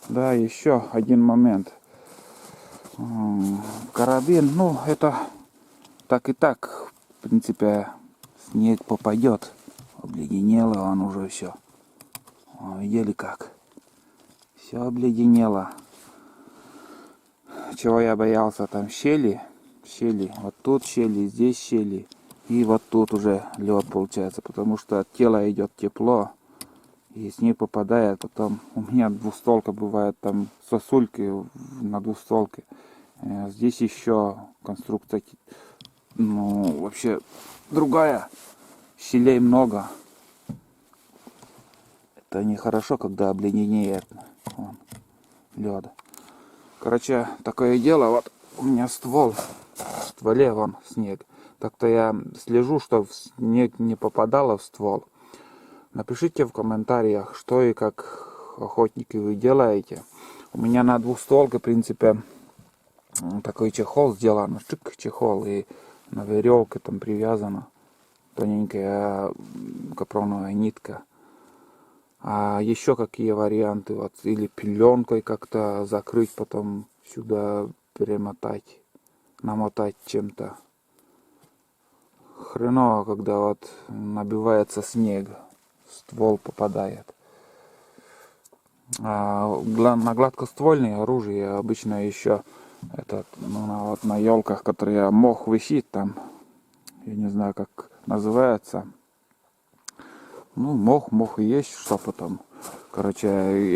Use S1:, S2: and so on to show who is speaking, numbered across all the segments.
S1: Да, еще один момент. Карабин, ну, это так и так, в принципе, снег попадет. Обледенело он уже все. Видели как? Все обледенело. Чего я боялся, там щели, вот тут щели, здесь щели. И вот тут уже лед получается, потому что от тела идет тепло. И с ней попадает, потом у меня двустволка бывает, там сосульки на двустволке. Здесь еще конструкция, ну, вообще другая, щелей много. Это нехорошо, когда обледенеет лед. Короче, такое дело, вот у меня ствол, в стволе вон снег. Так-то я слежу, чтобы снег не попадало в ствол. Напишите в комментариях, что и как охотники вы делаете. У меня на двухстволке, в принципе, такой чехол сделан, чехол, и на веревке там привязана тоненькая капроновая нитка. А еще какие варианты, вот, или пеленкой как-то закрыть, потом сюда перемотать, намотать чем-то. Хреново, когда вот набивается снег, ствол попадает. На гладкоствольные оружие обычно еще этот, ну, вот на елках, которые мох висит там, я не знаю как называется. Ну, мох и есть, что потом. Короче,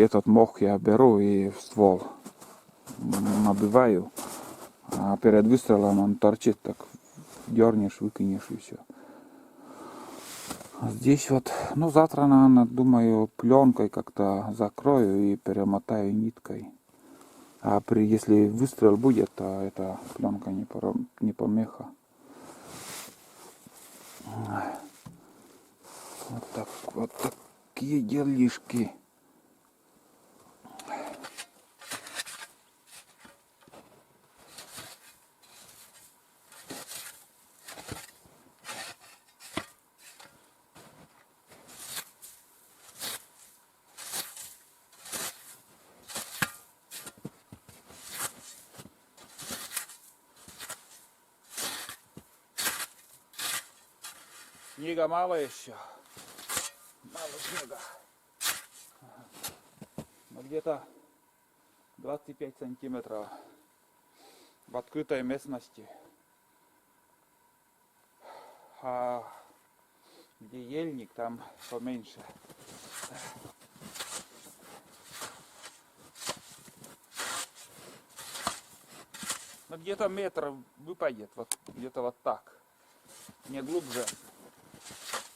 S1: этот мох я беру и в ствол набиваю. А перед выстрелом он торчит, так дернешь, выкинешь и все. А здесь вот, ну завтра, наверное, думаю, пленкой как-то закрою и перемотаю ниткой. А если выстрел будет, то эта пленка не помеха. Вот такие делишки. Снега мало еще. Мало снега. Но где-то 25 сантиметров в открытой местности. А где ельник, там поменьше. Но где-то метр выпадет, вот где-то вот так. Не глубже.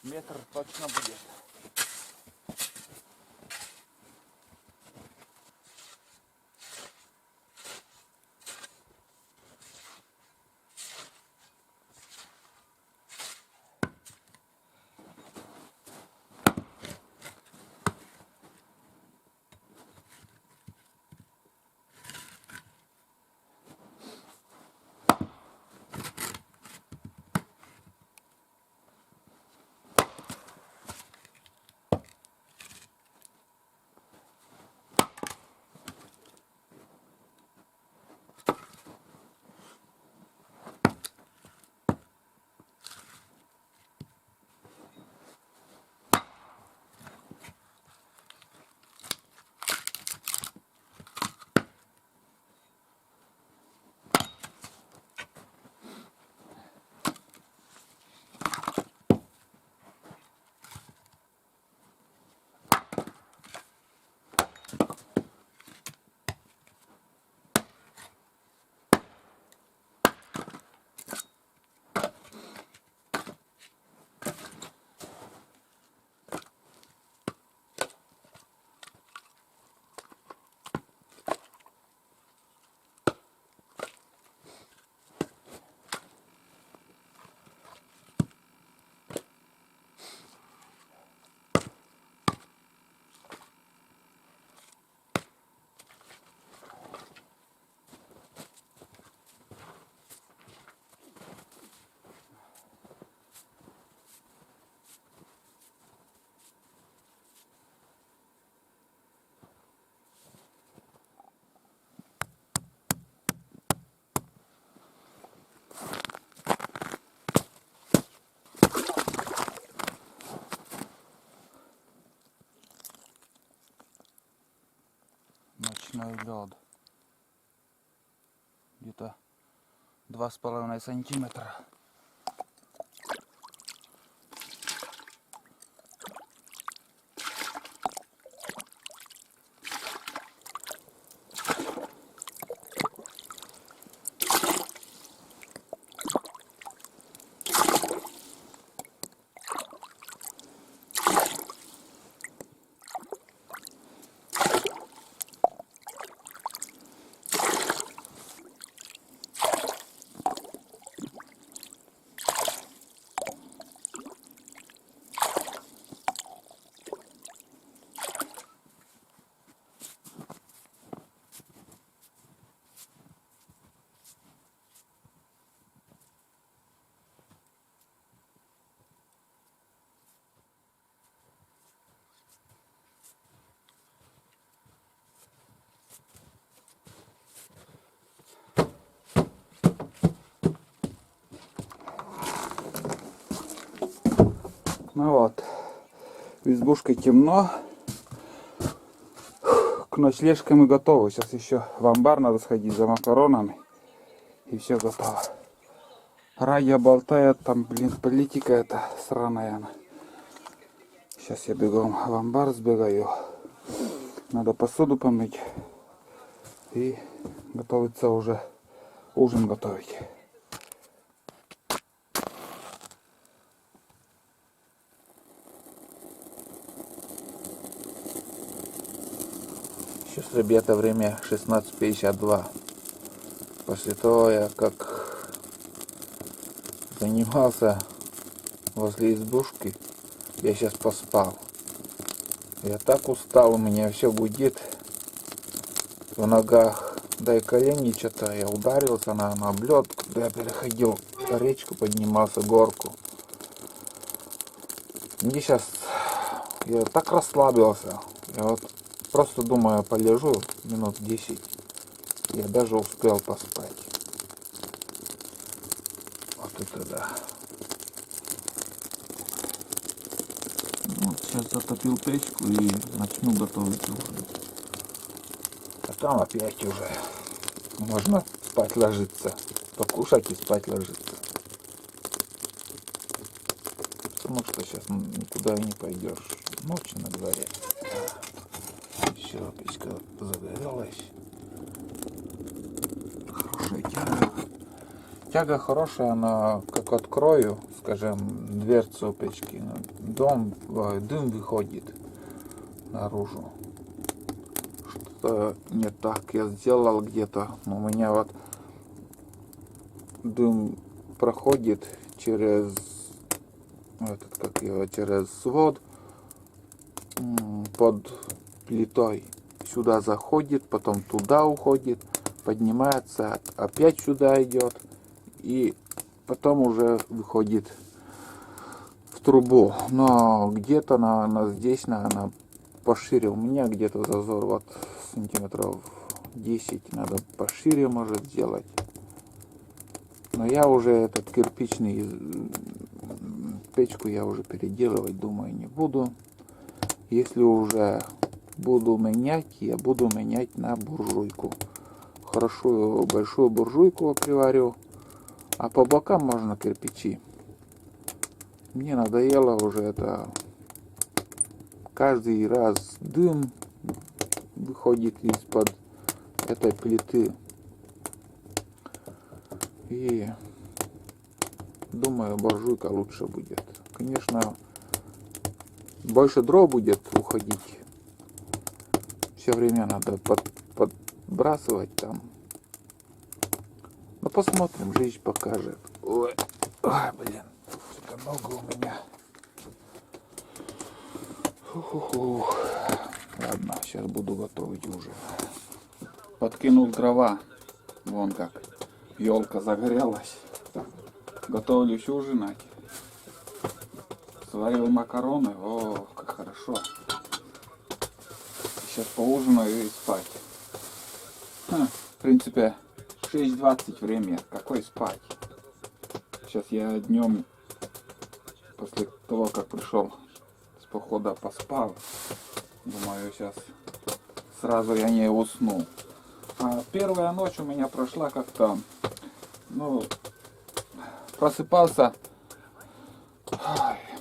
S1: Метр точно будет. мой лед. Где-то 2,5 сантиметра. Ну вот, в избушке темно, к ночлежке мы готовы. Сейчас еще в амбар надо сходить за макаронами, и все готово. Радио болтает, там, блин, политика эта сраная. Сейчас я бегом в амбар сбегаю, надо посуду помыть и готовиться уже ужин готовить. Сейчас, ребята, время 16:52. После того, я как занимался возле избушки, я сейчас поспал. Я так устал, у меня все гудит в ногах. Да и колени что-то, я ударился на лед, когда я переходил речку, поднимался горку. Мне сейчас, я так расслабился, я вот просто думаю, полежу минут 10. Я даже успел поспать. Вот это да. Вот сейчас затопил печку и начну готовить ужин. А там опять уже можно спать ложиться. Покушать и спать ложиться. Потому что сейчас никуда не пойдешь. Ночь на дворе. Все, печка загорелась. Хорошая тяга. Тяга хорошая, но как открою, скажем, дверцу печки, дым выходит наружу. Что-то не так я сделал где-то. У меня вот дым проходит через через свод под плитой. Сюда заходит, потом туда уходит, поднимается, опять сюда идет и потом уже выходит в трубу. Но где-то здесь, наверное, пошире. У меня где-то зазор вот сантиметров 10. Надо пошире, может, сделать. Но я уже этот кирпичный печку я уже переделывать, думаю, не буду. Если уже буду менять, я буду менять на буржуйку. Хорошую большую буржуйку приварю, а по бокам можно кирпичи. Мне надоело уже это. Каждый раз дым выходит из-под этой плиты. И думаю, буржуйка лучше будет. Конечно, больше дров будет уходить. Все время надо подбрасывать там. Ну посмотрим, жизнь покажет. Ой, блин, что-то много у меня. Фу-ху-ху. Ладно, сейчас буду готовить ужин. Подкинул дрова. Вон как. Елка загорелась. Готовлюсь ужинать. Сварил макароны. О, как хорошо. Сейчас поужинаю и спать. В принципе, 6:20 время. Какой спать? Сейчас я днем, после того, как пришел с похода, поспал. Думаю, сейчас сразу я не уснул. А первая ночь у меня прошла как-то, ну, просыпался,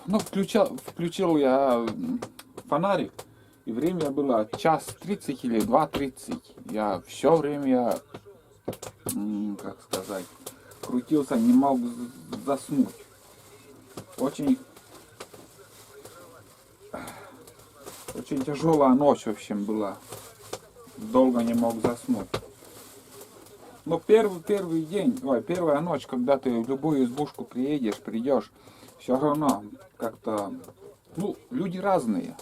S1: ну, включил я фонарик, и время было 1:30 или 2:30. Я все время, как сказать, крутился, не мог заснуть. Очень тяжелая ночь, в общем, была. Долго не мог заснуть. Но первый день, первая ночь, когда ты в любую избушку придешь, все равно как-то, ну, люди разные.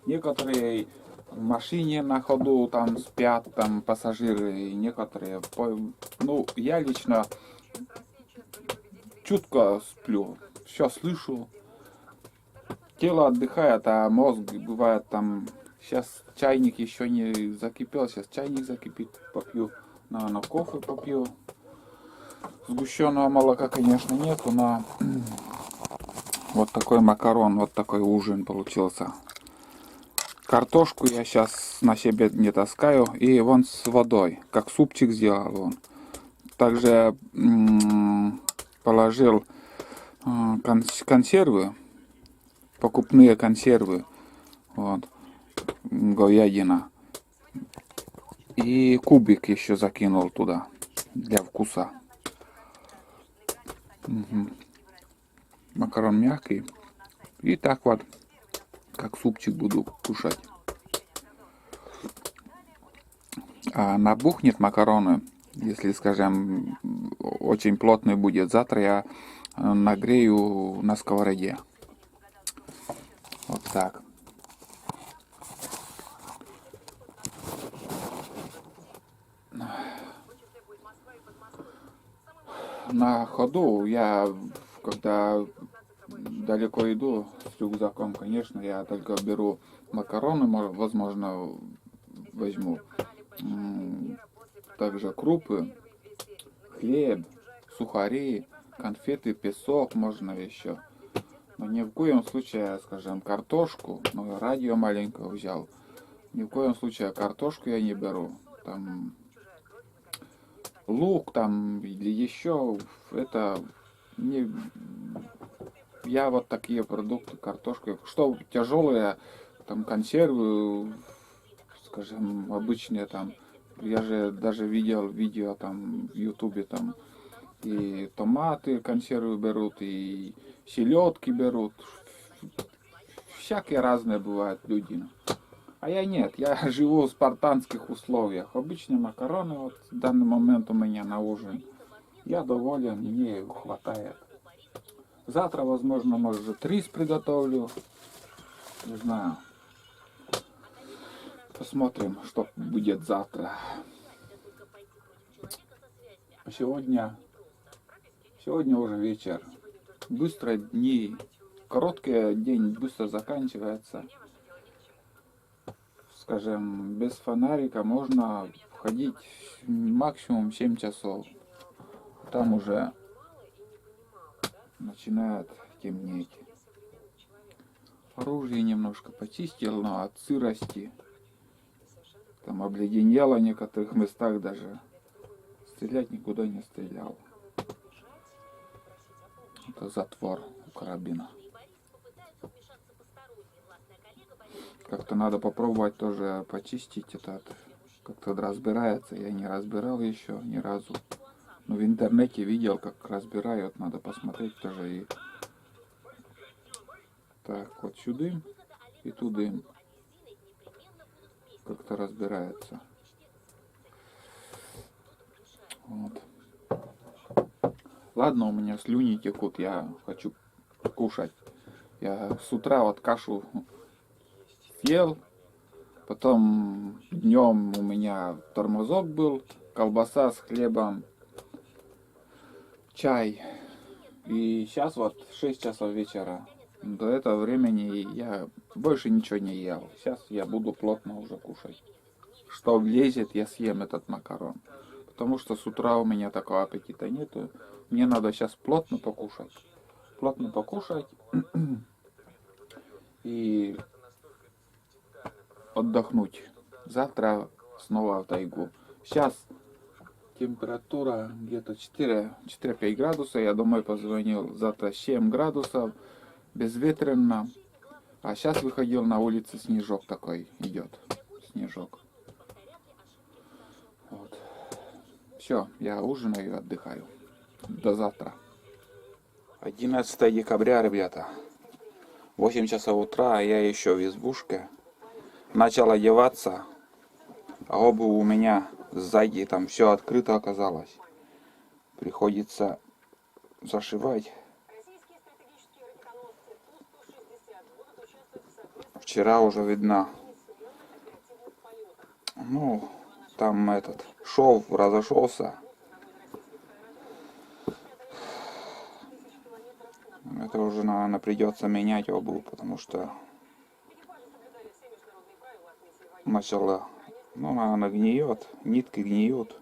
S1: Некоторые в машине на ходу там спят, там пассажиры, и некоторые, ну, я лично чутко сплю, все слышу. Тело отдыхает, а мозг бывает там. Сейчас чайник еще не закипел, сейчас чайник закипит, попью, наверное, кофе попью. Сгущенного молока, конечно, нету, но вот такой макарон, вот такой ужин получился. Картошку я сейчас на себе не таскаю, и вон с водой, как супчик сделал он. Также положил консервы, покупные консервы, вот, говядина. И кубик еще закинул туда для вкуса. Угу. Макарон мягкий. И так вот, как супчик буду кушать. А набухнет макароны, если, скажем, очень плотный будет. Завтра я нагрею на сковороде. Вот так. На ходу я, когда далеко иду с рюкзаком, конечно, я только беру макароны, возможно, возьму. Также крупы, хлеб, сухари, конфеты, песок можно еще. Но ни в коем случае, скажем, картошку, ну, радио маленькое взял. Ни в коем случае картошку я не беру. Там лук там или еще, это не... Я вот такие продукты, картошку, что тяжелые, там консервы, скажем, обычные там, я же даже видел видео там в ютубе там, и томаты консервы берут, и селедки берут, всякие разные бывают люди. А я нет, я живу в спартанских условиях. Обычные макароны вот в данный момент у меня на ужин. Я доволен, мне хватает. Завтра, возможно, может, рис приготовлю. Не знаю. Посмотрим, что будет завтра. Сегодня уже вечер. Быстро дни. Короткий день быстро заканчивается. Скажем, без фонарика можно ходить максимум 7 часов. Там уже начинает темнеть. Оружие немножко почистил, но от сырости там обледенело в некоторых местах даже. Стрелять никуда не стрелял. Это затвор у карабина. Как-то надо попробовать тоже почистить этот. Как-то разбирается. Я не разбирал еще ни разу. Но в интернете видел, как разбирают. Надо посмотреть тоже. И... Так, вот сюда и туда. Как-то разбирается. Вот. Ладно, у меня слюни текут. Я хочу кушать. Я с утра вот кашу съел. Потом днем у меня тормозок был, колбаса с хлебом, чай. И сейчас вот 6 часов вечера. До этого времени я больше ничего не ел. Сейчас я буду плотно уже кушать. Что влезет, я съем этот макарон. Потому что с утра у меня такого аппетита нету. Мне надо сейчас плотно покушать. Плотно покушать. И отдохнуть. Завтра снова в тайгу. Сейчас температура где-то 4-5 градусов. Я домой позвонил. Завтра 7 градусов. Безветренно. А сейчас выходил на улице, снежок такой идет. Снежок. Вот. Все, я ужинаю и отдыхаю. До завтра. 11 декабря, ребята. 8 часов утра, а я еще в избушке. Начал одеваться. А обувь у меня сзади, там все открыто оказалось. Приходится зашивать. Вчера уже видно. Ну, там этот шов разошелся. Это уже, наверное, придется менять обувь, потому что начало, ну, наверное, гниет, нитки гниют.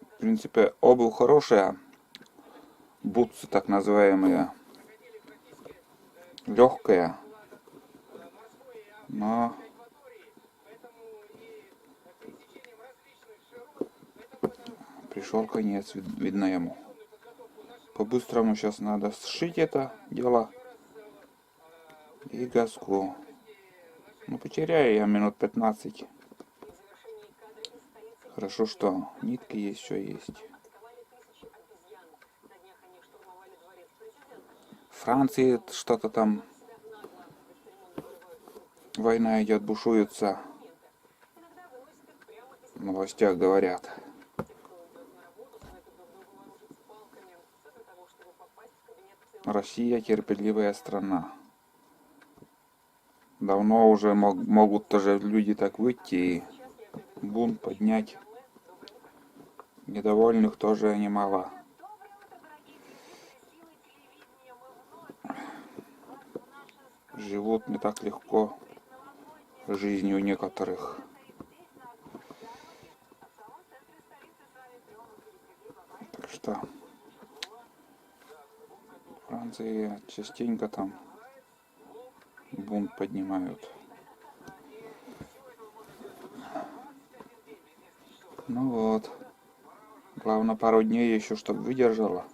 S1: В принципе, обувь хорошая, бутсы так называемые, легкая, но пришел конец, видно ему. По-быстрому сейчас надо сшить это дело и газку. Ну, потеряю я минут 15. Хорошо, что нитки еще есть. В Франции что-то там война идет, бушуется. В новостях говорят. Россия терпеливая страна. Давно уже могут тоже люди так выйти и бунт поднять. Недовольных тоже немало. Живут не так легко жизнью некоторых. Так что в Франции частенько там бунт поднимают. Ну вот. Главное, пару дней еще, чтобы выдержала.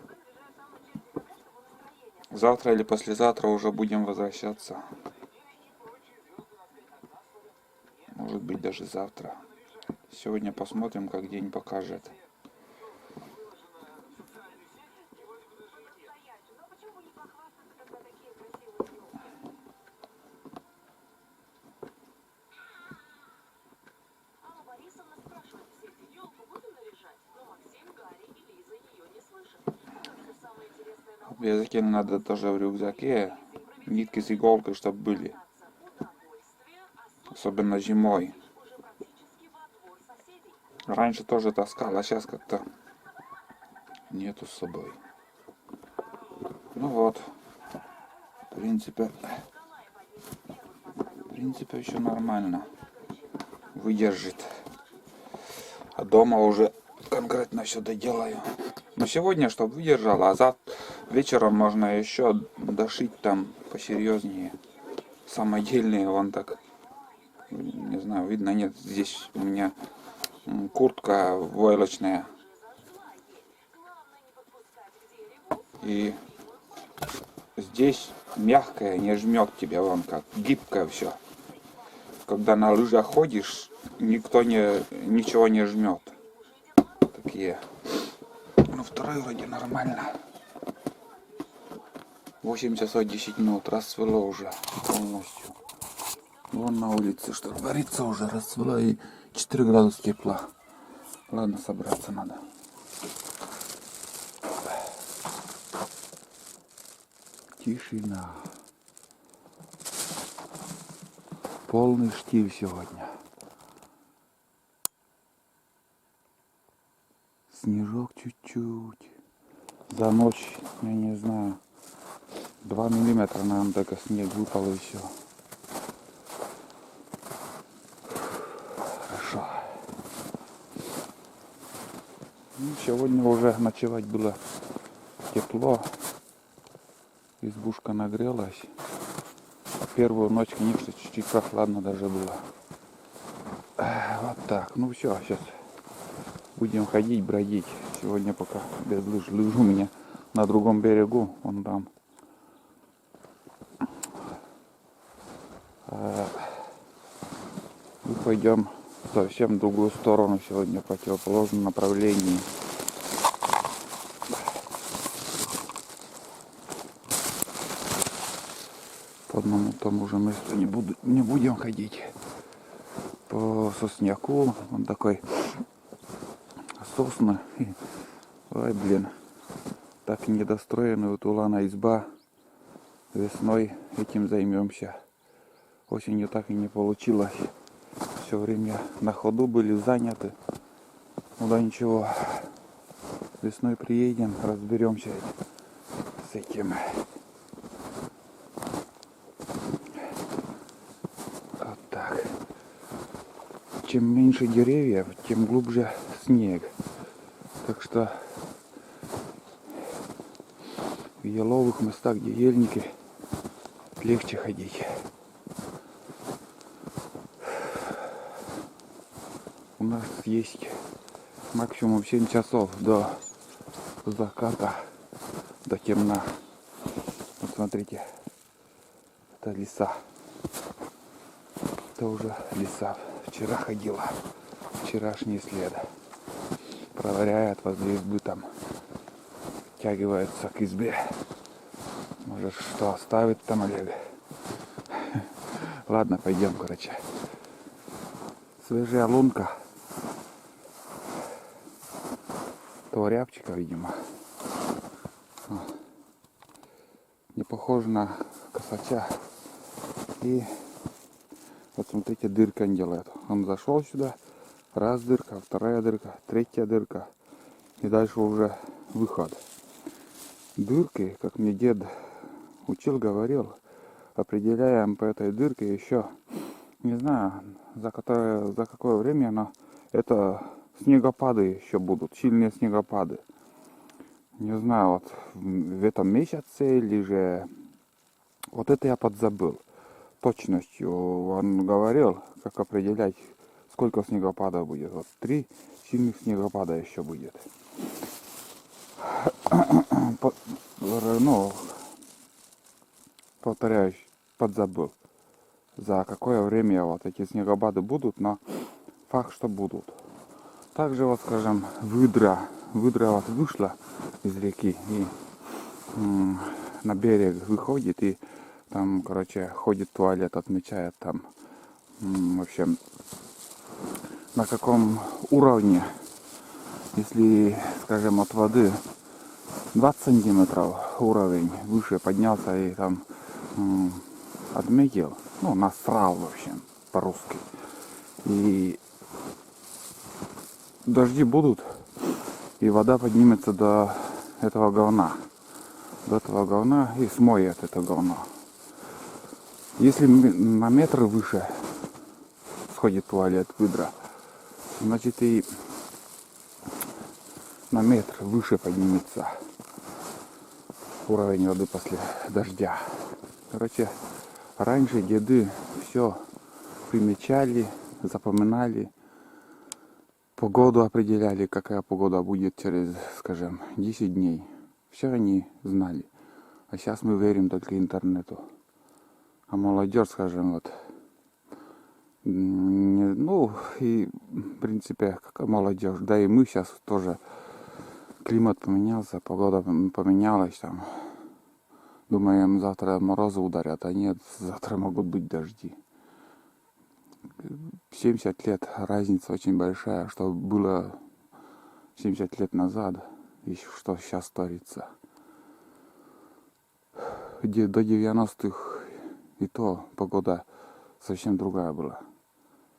S1: Завтра или послезавтра уже будем возвращаться. Может быть, даже завтра. Сегодня посмотрим, как день покажет. Обязательно надо тоже в рюкзаке нитки с иголкой, чтобы были. Особенно зимой. Раньше тоже таскал, а сейчас как-то нету с собой. Ну вот. В принципе еще нормально. Выдержит. А дома уже конкретно все доделаю. Но сегодня, чтобы выдержала, а завтра вечером можно еще дошить там посерьезнее. Самодельные, вон так. Не знаю, видно, нет. Здесь у меня куртка войлочная. И здесь мягкая, не жмет тебя, вон как. Гибкое все. Когда на лыжах ходишь, ничего не жмет. Такие. Ну, второй вроде нормально. 8 часов 10 минут. Рассвело уже полностью. Вон на улице что творится уже. Рассвело и 4 градуса тепла. Ладно, собраться надо. Тишина. Полный штиль сегодня. Снежок чуть-чуть. За ночь, я не знаю, 2 миллиметра, наверное, только снег выпал и все. Хорошо. Ну, сегодня уже ночевать было тепло. Избушка нагрелась. Первую ночь, конечно, чуть-чуть прохладно даже было. Вот так. Ну все, сейчас будем ходить, бродить. Сегодня пока без лыж. Лыжи у меня на другом берегу. Вон там. Мы пойдем совсем в другую сторону сегодня, в противоположном направлении. По одному тому же месту не будем ходить. По сосняку. Он такой сосны. Ой, блин. Так и недостроенная вот улана изба. Весной этим займемся. Осенью так и не получилось. Все время на ходу были заняты. Ну да ничего. Весной приедем, разберемся с этим. Вот так. Чем меньше деревьев, тем глубже снег. Так что в еловых местах, где ельники, легче ходить. У нас есть максимум 7 часов до заката, до темна. Вот смотрите, это лиса. Это уже лиса. Вчера ходила, вчерашний след. Проверяет возле избы там. Тягивается к избе. Может что оставит там Олег. Ладно, пойдем, короче. Свежая лунка. То рябчика, видимо. Не похоже на косача. И вот смотрите, дырка он делает. Он зашел сюда. Раз дырка, вторая дырка, третья дырка. И дальше уже выход. Дырки, как мне дед учил, говорил, определяем по этой дырке еще, не знаю, за какое время, но это снегопады еще будут, сильные снегопады. Не знаю, вот в этом месяце или же... Вот это я подзабыл. Точностью он говорил, как определять, сколько снегопада будет. Вот 3 сильных снегопада еще будет. Ну, повторяюсь, подзабыл. За какое время вот эти снегопады будут, но факт, что будут. Также вот, скажем, выдра вот вышла из реки и на берег выходит и там, короче, ходит в туалет, отмечает там, в общем, на каком уровне, если, скажем, от воды 20 сантиметров уровень выше поднялся и там отметил, ну, насрал, в общем, по-русски. И дожди будут, и вода поднимется до этого говна. До этого говна и смоет это говно. Если на метр выше сходит туалет выдра, значит и на метр выше поднимется уровень воды после дождя. Короче, раньше деды все примечали, запоминали, погоду определяли, какая погода будет через, скажем, 10 дней. Все они знали. А сейчас мы верим только интернету. А молодежь, скажем, вот, ну, и, в принципе, как молодежь, да и мы сейчас тоже, климат поменялся, погода поменялась, там, думаем, завтра морозы ударят, а нет, завтра могут быть дожди. 70 лет, разница очень большая, что было 70 лет назад, и что сейчас творится. До 90-х и то погода совсем другая была.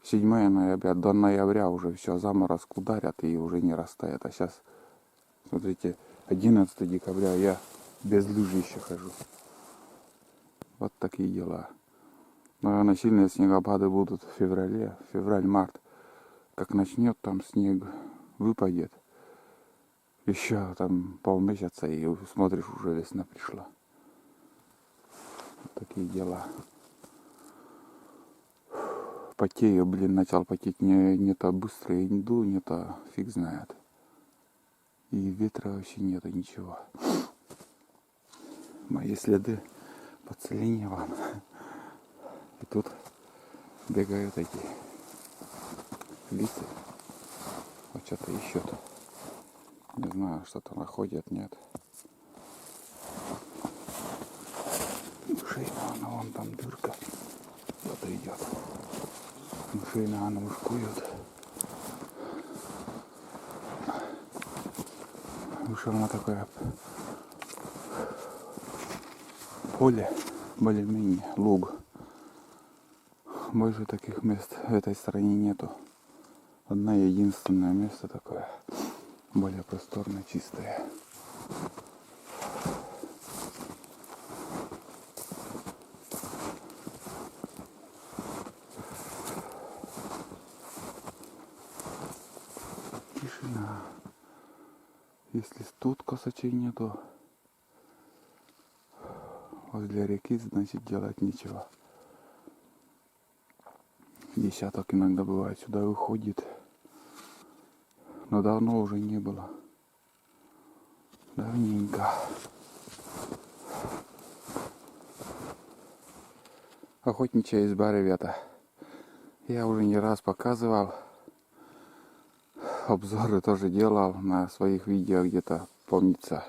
S1: 7 ноября, до ноября уже все, заморозк ударят и уже не растает. А сейчас, смотрите, 11 декабря я без лыжи еще хожу. Вот такие дела. Наверное, сильные снегопады будут в феврале, февраль-март. Как начнет там снег, выпадет. Еще там полмесяца и смотришь, уже весна пришла. Вот такие дела. потею, блин, начал потеть. Не то быстро иду, не то фиг знает. И ветра вообще нету, ничего. Мои следы подсоления вон. И тут бегают эти лисы. Вот что-то ищут. Не знаю, что-то находят, нет. Мышей, наверное, вон там дырка. Кто-то идет. Мышей, наверное, ушкуют. Вышел на такое поле, более-менее, луг. Больше таких мест в этой стране нету. Одно единственное место такое, более просторное, чистое. Тишина. Если тут косачей нету, возле реки, значит делать нечего. Десяток иногда бывает сюда выходит, но давно уже не было. Давненько. Охотничья изба, ребята. Я уже не раз показывал. Обзоры тоже делал на своих видео, где-то, помнится.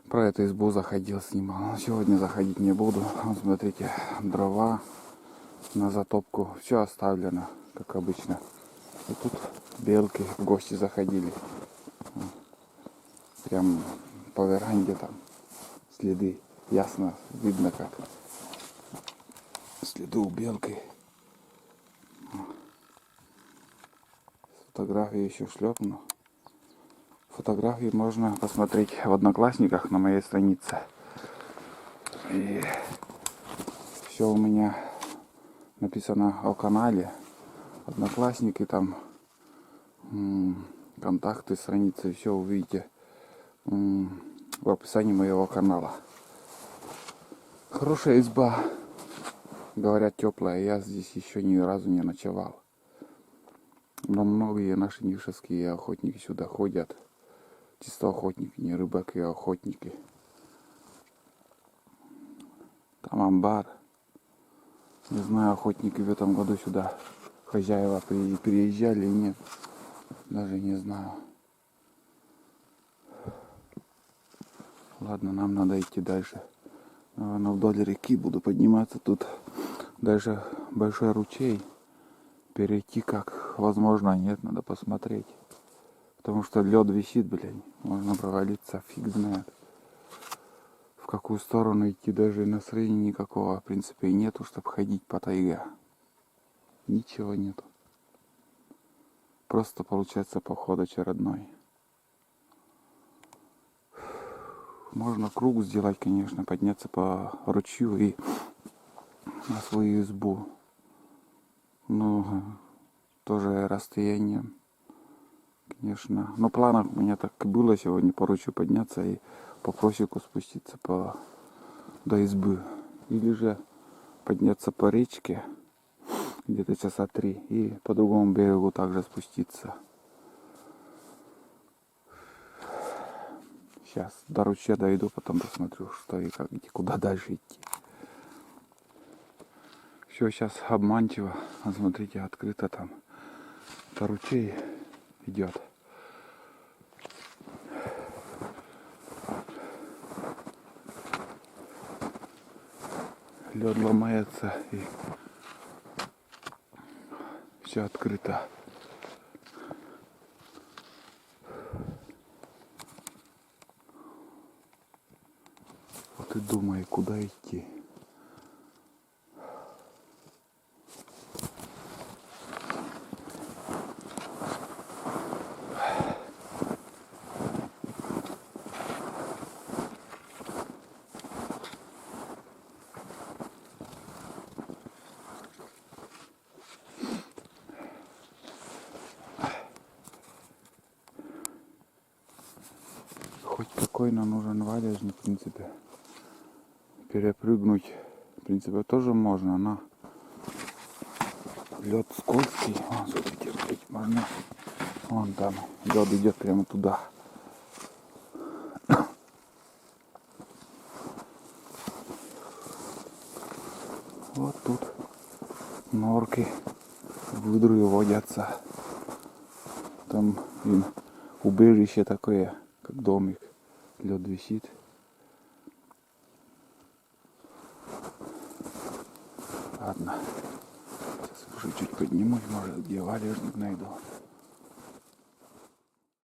S1: Про эту избу заходил, снимал. Но сегодня заходить не буду. Вот смотрите, дрова на затопку. Все оставлено, как обычно. И тут белки в гости заходили. Прям по веранде там следы. Ясно видно, как следы у белки. Фотографии еще шлепну. Фотографии можно посмотреть в Одноклассниках на моей странице. И все у меня написано о канале. Одноклассники там, контакты, страницы, все увидите в описании моего канала. Хорошая изба. Говорят, теплая. Я здесь еще ни разу не ночевал. Но многие наши нишевские охотники сюда ходят. Чисто охотники, не рыбаки, а охотники. Там амбар. Не знаю, охотники в этом году сюда, хозяева, переезжали или нет. Даже не знаю. Ладно, нам надо идти дальше. Наверное, вдоль реки буду подниматься. Тут дальше большой ручей. Перейти как возможно нет, надо посмотреть. Потому что лед висит, блядь. Можно провалиться, фиг знает. В какую сторону идти, даже настроения никакого, в принципе, нету, чтобы ходить по тайге. Ничего нету. Просто получается поход очередной. Можно круг сделать, конечно, подняться по ручью и на свою избу. Ну, тоже расстояние, конечно. Но в планах у меня так и было сегодня по ручью подняться и по просеку спуститься до избы. Или же подняться по речке где-то часа 3 и по другому берегу также спуститься. Сейчас до ручья дойду, потом посмотрю, что и как, куда дальше идти. Все сейчас обманчиво. Смотрите, открыто там. Это ручей идет. Лед ломается и все открыто. Вот и думаю, куда идти. Хоть какой нам нужен валежник, в принципе. Перепрыгнуть, в принципе, тоже можно, но Лед скользкий. Вон, смотрите, блядь, можно. Вон там лед идет прямо туда. Вот тут норки, выдры водятся. Там им убежище такое, как домик. Лед висит. Ладно. Сейчас уже чуть поднимусь, может где валежник найду.